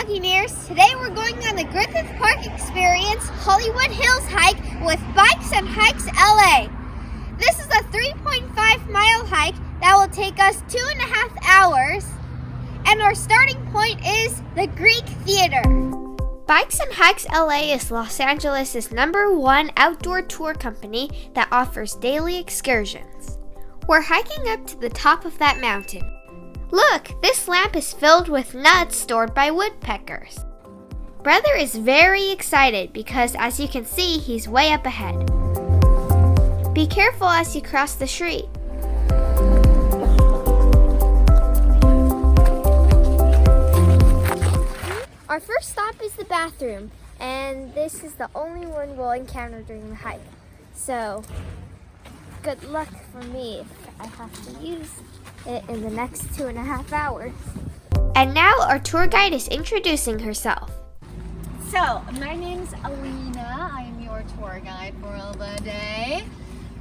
Buccaneers. Today we're going on the Griffith Park Experience Hollywood Hills hike with Bikes and Hikes LA. This is a 3.5-mile hike that will take us 2.5 hours, and our starting point is the Greek Theater. Bikes and Hikes LA is Los Angeles' #1 outdoor tour company that offers daily excursions. We're hiking up to the top of that mountain. Look, this lamp is filled with nuts stored by woodpeckers. Brother is very excited because, as you can see, he's way up ahead. Be careful as you cross the street. Our first stop is the bathroom, and this is the only one we'll encounter during the hike. So, good luck for me if I have to use it in the next 2.5 hours. And now our tour guide is introducing herself. So, my name's Alina. I am your tour guide for the day.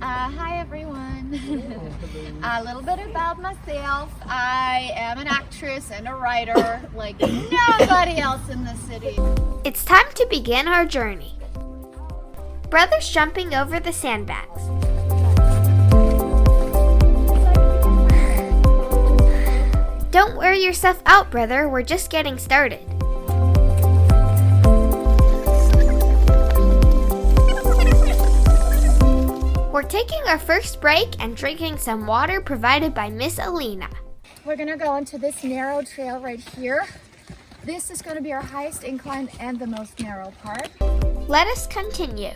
Hi everyone. A little bit about myself. I am an actress and a writer like nobody else in the city. It's time to begin our journey. Brother's jumping over the sandbags. Don't wear yourself out, brother. We're just getting started. We're taking our first break and drinking some water provided by Miss Alina. We're gonna go into this narrow trail right here. This is gonna be our highest incline and the most narrow part. Let us continue.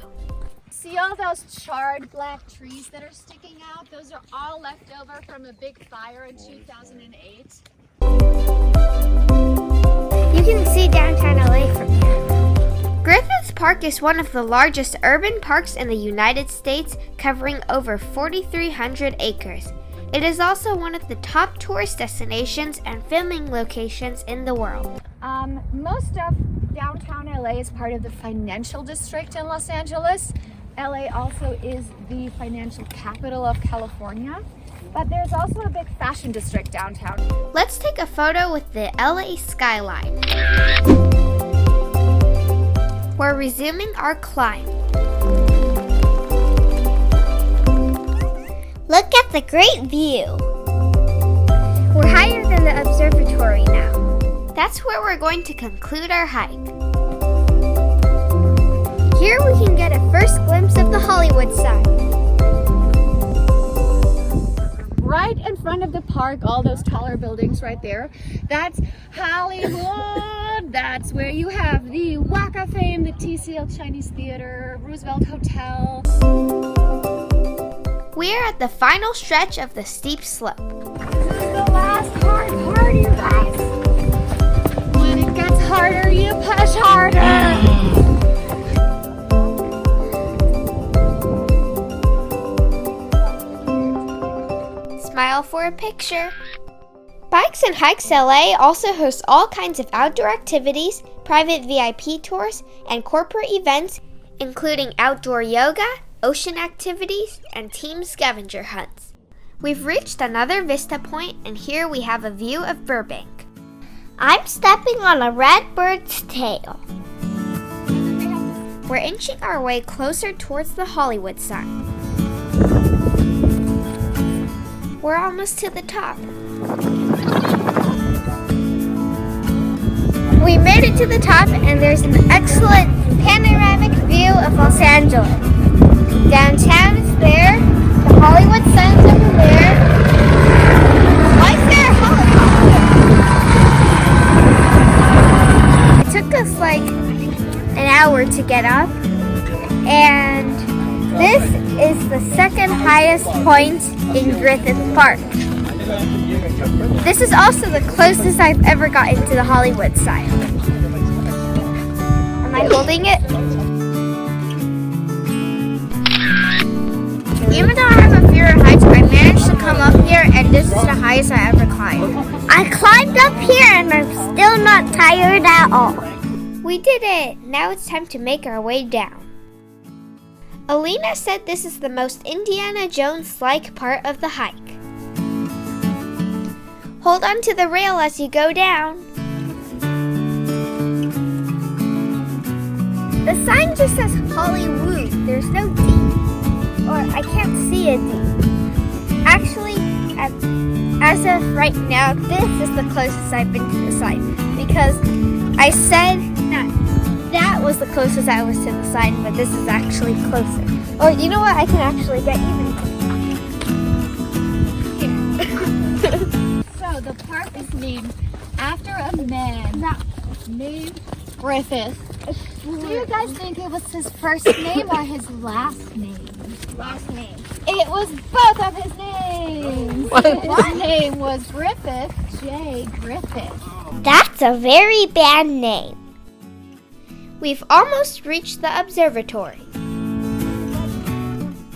See all those charred black trees that are sticking out? Those are all left over from a big fire in 2008. You can see downtown LA from here. Griffith Park is one of the largest urban parks in the United States, covering over 4,300 acres. It is also one of the top tourist destinations and filming locations in the world. Most of downtown LA is part of the financial district in Los Angeles. LA also is the financial capital of California, but there's also a big fashion district downtown. Let's take a photo with the LA skyline. We're resuming our climb. Look at the great view. We're higher than the observatory now. That's where we're going to conclude our hike. Here we can get a first glimpse of the Hollywood sign. Right in front of the park, all those taller buildings right there, that's Hollywood. That's where you have the Walk of Fame, the TCL Chinese Theater, Roosevelt Hotel. We're at the final stretch of the steep slope. This is the last hard part, you guys. When it gets harder, you push harder. Smile for a picture. Bikes and Hikes LA also hosts all kinds of outdoor activities, private VIP tours, and corporate events, including outdoor yoga, ocean activities, and team scavenger hunts. We've reached another vista point, and here we have a view of Burbank. I'm stepping on a red bird's tail. We're inching our way closer towards the Hollywood sign. We're almost to the top. We made it to the top, and there's an excellent panoramic view of Los Angeles. Downtown is there, the Hollywood sign's over there. Why is there a helicopter? It took us like an hour to get up, and this is the second highest point in Griffith Park. This is also the closest I've ever gotten to the Hollywood sign. Am I holding it? Even though I have a fear of heights, I managed to come up here, and this is the highest I ever climbed. I climbed up here and I'm still not tired at all. We did it! Now it's time to make our way down. Alina said this is the most Indiana Jones-like part of the hike. Hold on to the rail as you go down. sign just says Hollywood. There's no D. Or I can't see a D. Actually, as of right now, this is the closest I've been to the sign. Because I said that was the closest I was to the sign, but this is actually closer. Oh, you know what? I can actually get even. So the park is named after a man named Griffith. Do you guys think it was his first name or his last name? Last name. It was both of his names. His name was Griffith J. Griffith. That's a very bad name. We've almost reached the observatory.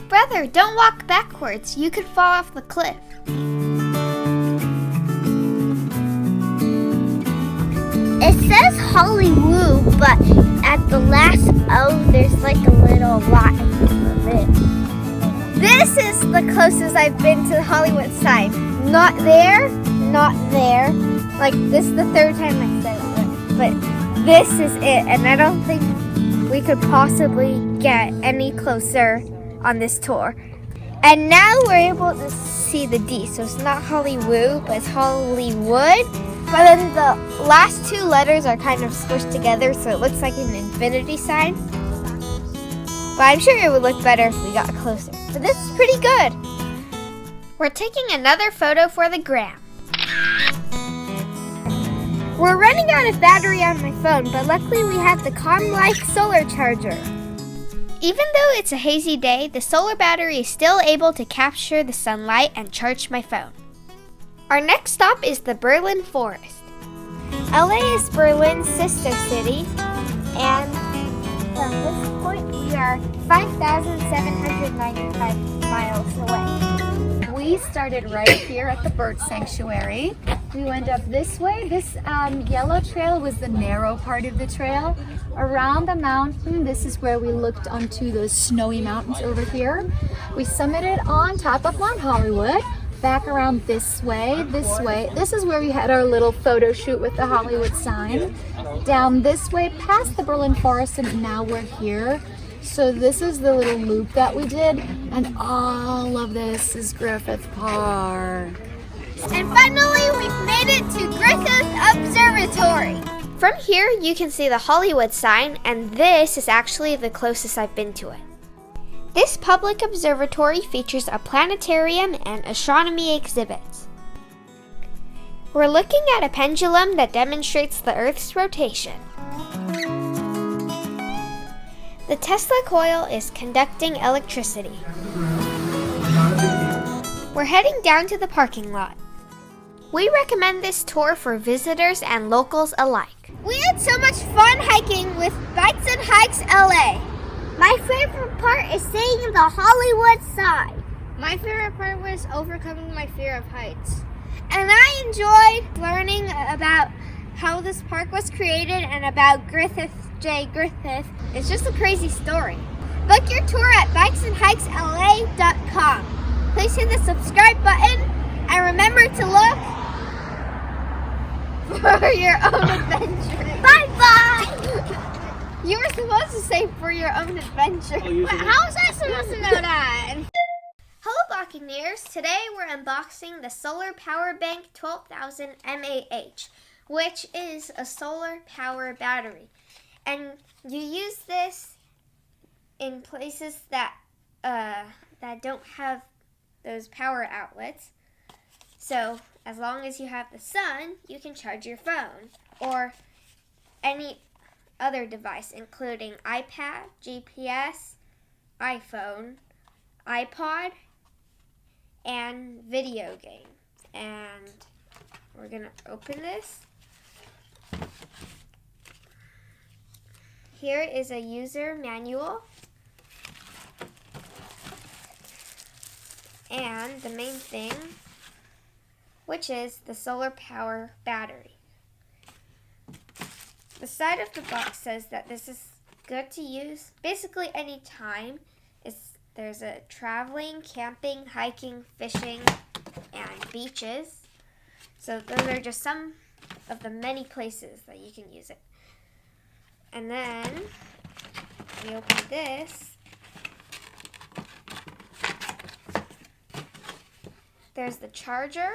Brother, don't walk backwards. You could fall off the cliff. It says Hollywood, but at the last O, there's like a little line of it. This is the closest I've been to the Hollywood sign. Not there, not there. Like, this is the third time I said it, but this is it. And I don't think we could possibly get any closer on this tour. And now we're able to see the D. So it's not Hollywood, but it's Hollywood. But then the last two letters are kind of squished together, so it looks like an infinity sign. But I'm sure it would look better if we got closer. But this is pretty good. We're taking another photo for the gram. We're running out of battery on my phone, but luckily we have the Calm-like solar charger. Even though it's a hazy day, the solar battery is still able to capture the sunlight and charge my phone. Our next stop is the Berlin Forest. LA is Berlin's sister city, and from this point we are 5,795 miles away. We started right here at the bird sanctuary. We went up this way. This yellow trail was the narrow part of the trail. Around the mountain, this is where we looked onto those snowy mountains over here. We summited on top of Mount Hollywood. Back around this way, this way. This is where we had our little photo shoot with the Hollywood sign. Down this way, past the Berlin Forest, and now we're here. So this is the little loop that we did, and all of this is Griffith Park. And finally, we've made it to Griffith Observatory. From here, you can see the Hollywood sign, and this is actually the closest I've been to it. This public observatory features a planetarium and astronomy exhibits. We're looking at a pendulum that demonstrates the Earth's rotation. The Tesla coil is conducting electricity. We're heading down to the parking lot. We recommend this tour for visitors and locals alike. We had so much fun hiking with Bikes and Hikes LA. My favorite part is seeing the Hollywood sign. My favorite part was overcoming my fear of heights. And I enjoyed learning about how this park was created and about Griffith J. Griffith. It's just a crazy story. Book your tour at bikesandhikesla.com. Please hit the subscribe button and remember to look for your own adventure. Bye-bye! You were supposed to say for your own adventure. How was I supposed to know that? Hello Buccaneers! Today we're unboxing the Solar Power Bank 12,000 mAh, which is a solar power battery. And you use this in places that don't have those power outlets. So as long as you have the sun, you can charge your phone or any other device, including iPad, GPS, iPhone, iPod, and video games. And we're gonna open this. Here is a user manual. And the main thing, which is the solar power battery. The side of the box says that this is good to use basically any time. There's a traveling, camping, hiking, fishing, and beaches. So those are just some of the many places that you can use it. And then we open this, there's the charger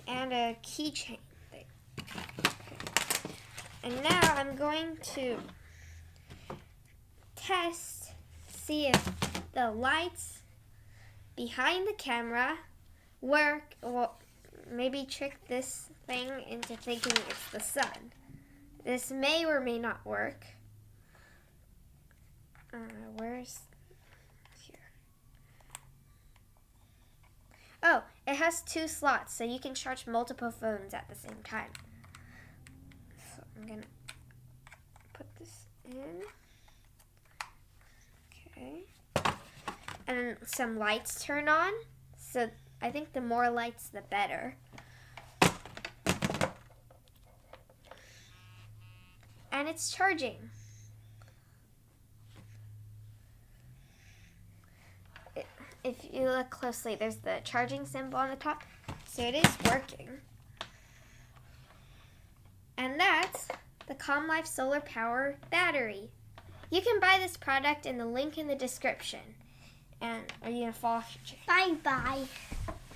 and a keychain thing. Okay. And now I'm going to test, see if the lights behind the camera work, or maybe trick this thing into thinking it's the sun. This may or may not work. Where's here? Oh, it has 2 slots, so you can charge multiple phones at the same time. So I'm gonna put this in. Okay. And then some lights turn on. So I think the more lights, the better. And it's charging. If you look closely, there's the charging symbol on the top. So it is working. And that's the Calm Life Solar Power Battery. You can buy this product in the link in the description. And are you going to fall off your chair? Bye-bye.